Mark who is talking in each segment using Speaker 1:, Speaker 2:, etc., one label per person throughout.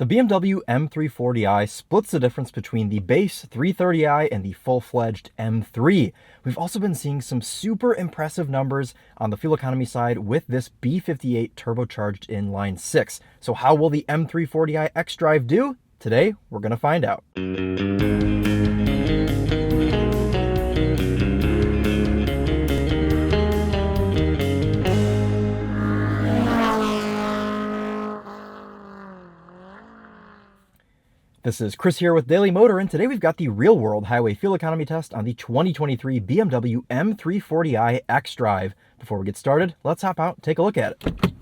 Speaker 1: The BMW M340i splits the difference between the base 330i and the full-fledged M3. We've also been seeing some super impressive numbers on the fuel economy side with this B58 turbocharged inline 6. So how will the M340i xDrive do? Today, we're going to find out. This is Chris here with Daily Motor, and today we've got the real-world highway fuel economy test on the 2023 BMW M340i xDrive. Before we get started, let's hop out and take a look at it.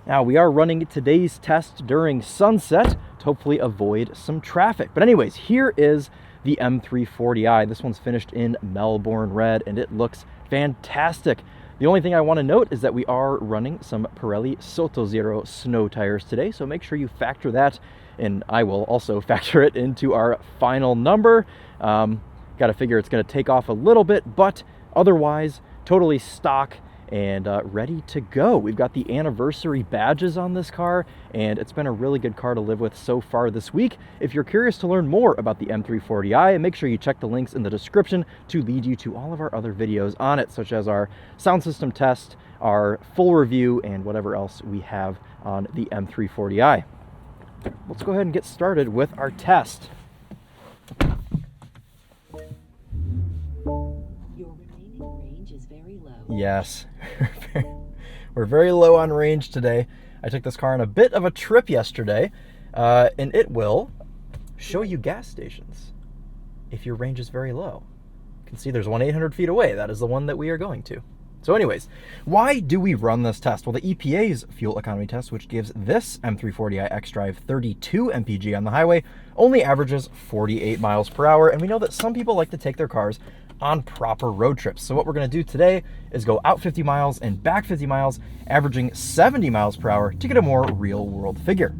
Speaker 1: Now, we are running today's test during sunset to hopefully avoid some traffic. But anyways, here is the M340i. This one's finished in Melbourne red, and it looks fantastic. The only thing I want to note is that we are running some Pirelli Soto Zero snow tires today, so make sure you factor that, and I will also factor it into our final number. Got to figure it's going to take off a little bit, but otherwise, totally stock and ready to go. We've got the anniversary badges on this car, and it's been a really good car to live with so far this week. If you're curious to learn more about the M340i, make sure you check the links in the description to lead you to all of our other videos on it, such as our sound system test, our full review, and whatever else we have on the M340i. Let's go ahead and get started with our test. Yes, we're very low on range today. I took this car on a bit of a trip yesterday, and it will show you gas stations if your range is very low. You can see there's one 800 feet away. That is the one that we are going to. So anyways, why do we run this test? Well, the EPA's fuel economy test, which gives this M340i xDrive 32 MPG on the highway, only averages 48 miles per hour, and we know that some people like to take their cars on proper road trips. So what we're going to do today is go out 50 miles and back 50 miles, averaging 70 miles per hour to get a more real world figure.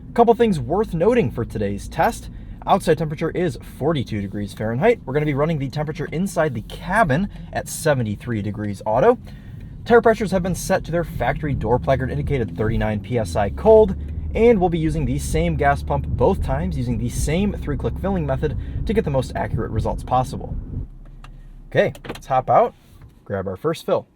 Speaker 1: A couple things worth noting for today's test. Outside temperature is 42 degrees Fahrenheit. We're going to be running the temperature inside the cabin at 73 degrees auto. Tire pressures have been set to their factory door placard indicated 39 PSI cold, and we'll be using the same gas pump both times using the same 3-click filling method to get the most accurate results possible. Okay, let's hop out, grab our first fill.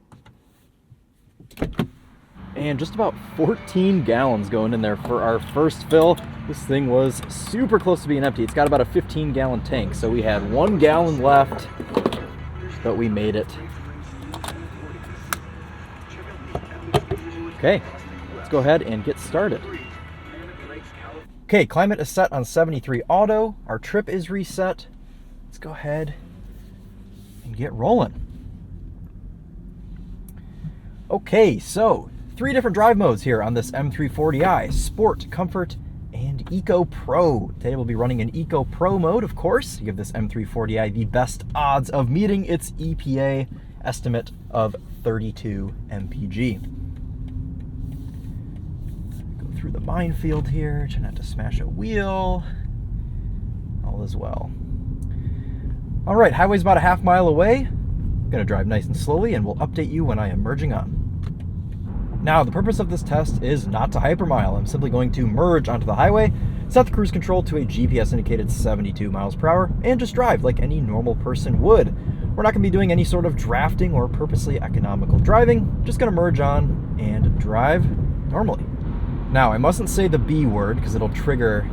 Speaker 1: And just about 14 gallons going in there for our first fill. This thing was super close to being empty. It's got about a 15-gallon tank, so we had 1 gallon left, but we made it. Okay, let's go ahead and get started. Okay, climate is set on 73 auto. Our trip is reset. Let's go ahead and get rolling. Okay, so 3 different drive modes here on this M340i: Sport, Comfort, and Eco Pro. Today we'll be running in Eco Pro mode, of course, to give this M340i the best odds of meeting its EPA estimate of 32 MPG. Through the minefield here, try not to smash a wheel. All is well. All right, highway's about a half mile away. Gonna drive nice and slowly, and we'll update you when I am merging on. Now, the purpose of this test is not to hypermile. I'm simply going to merge onto the highway, set the cruise control to a GPS indicated 72 miles per hour, and just drive like any normal person would. We're not gonna be doing any sort of drafting or purposely economical driving. Just gonna merge on and drive normally. Now, I mustn't say the B word because it'll trigger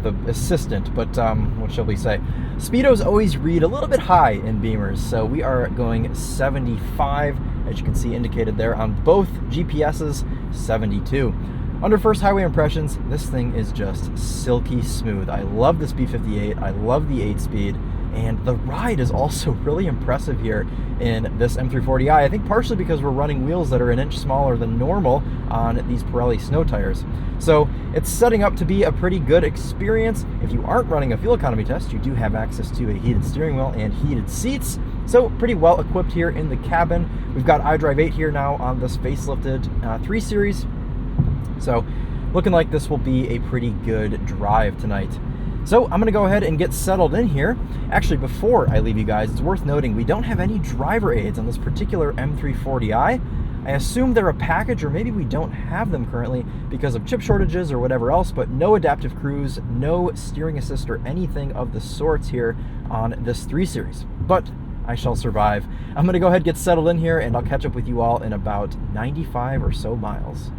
Speaker 1: the assistant, but what shall we say? Speedos always read a little bit high in Beamers, so we are going 75, as you can see indicated there on both GPSs, 72. Under first highway impressions, this thing is just silky smooth. I love this B58, I love the 8-speed, and the ride is also really impressive here in this M340i. I think partially because we're running wheels that are an inch smaller than normal on these Pirelli snow tires. So it's setting up to be a pretty good experience. If you aren't running a fuel economy test, you do have access to a heated steering wheel and heated seats. So pretty well equipped here in the cabin. We've got iDrive 8 here now on this facelifted 3 Series. So looking like this will be a pretty good drive tonight. So I'm gonna go ahead and get settled in here. Actually, before I leave you guys, it's worth noting we don't have any driver aids on this particular M340i. I assume they're a package, or maybe we don't have them currently because of chip shortages or whatever else, but no adaptive cruise, no steering assist or anything of the sorts here on this 3 Series. But I shall survive. I'm going to go ahead and get settled in here, and I'll catch up with you all in about 95 or so miles.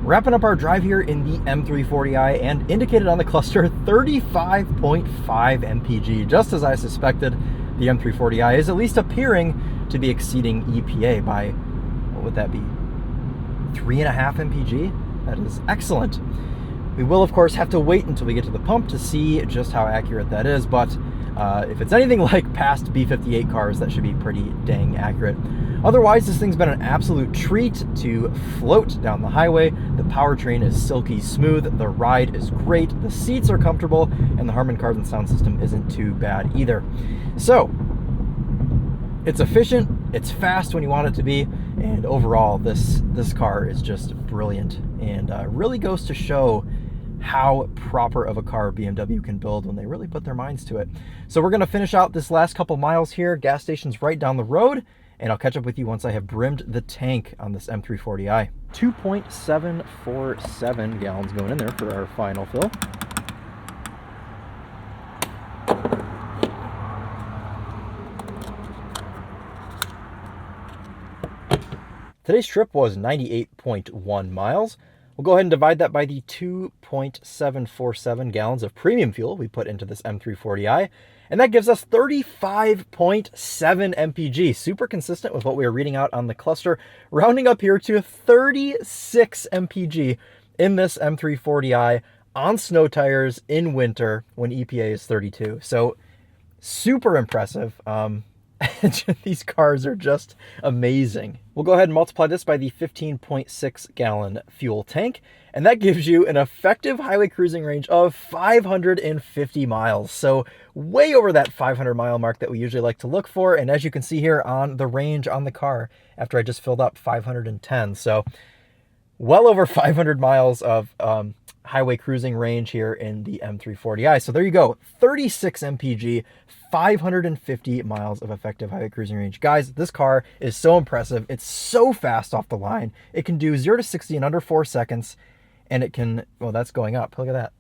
Speaker 1: Wrapping up our drive here in the M340i, and indicated on the cluster 35.5 MPG. Just as I suspected, the M340i is at least appearing to be exceeding EPA by, what would that be, 3.5 MPG? That is excellent. We will, of course, have to wait until we get to the pump to see just how accurate that is, but if it's anything like past B58 cars, that should be pretty dang accurate. Otherwise, this thing's been an absolute treat to float down the highway. The powertrain is silky smooth, the ride is great, the seats are comfortable, and the Harman Kardon sound system isn't too bad either. So, it's efficient, it's fast when you want it to be, and overall, this car is just brilliant, and really goes to show how proper of a car BMW can build when they really put their minds to it. So we're going to finish out this last couple miles here. Gas station's right down the road, and I'll catch up with you once I have brimmed the tank on this M340i. 2.747 gallons going in there for our final fill. Today's trip was 98.1 miles. We'll go ahead and divide that by the 2.747 gallons of premium fuel we put into this M340i, and that gives us 35.7 MPG. Super consistent with what we were reading out on the cluster, rounding up here to 36 MPG in this M340i on snow tires in winter when EPA is 32. So super impressive. These cars are just amazing. We'll go ahead and multiply this by the 15.6 gallon fuel tank, and that gives you an effective highway cruising range of 550 miles. So way over that 500 mile mark that we usually like to look for. And as you can see here on the range on the car, after I just filled up 510. So well over 500 miles of highway cruising range here in the M340i. So there you go, 36 MPG, 550 miles of effective highway cruising range. Guys, this car is so impressive. It's so fast off the line. It can do 0 to 60 in under 4 seconds, and it can, well, that's going up. Look at that.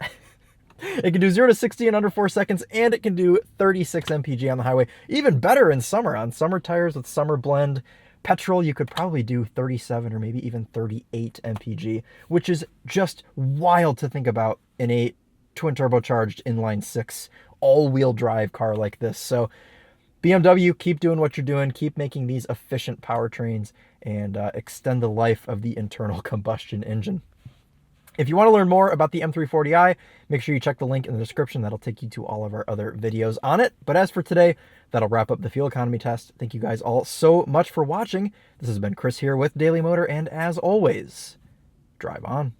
Speaker 1: It can do 0 to 60 in under 4 seconds, and it can do 36 MPG on the highway. Even better in summer. On summer tires with summer blend petrol, you could probably do 37 or maybe even 38 MPG, which is just wild to think about in a twin turbocharged inline 6 all-wheel drive car like this. So BMW, keep doing what you're doing, keep making these efficient powertrains, and extend the life of the internal combustion engine. If you want to learn more about the M340i, make sure you check the link in the description. That'll take you to all of our other videos on it. But as for today, that'll wrap up the fuel economy test. Thank you guys all so much for watching. This has been Chris here with Daily Motor, and as always, drive on.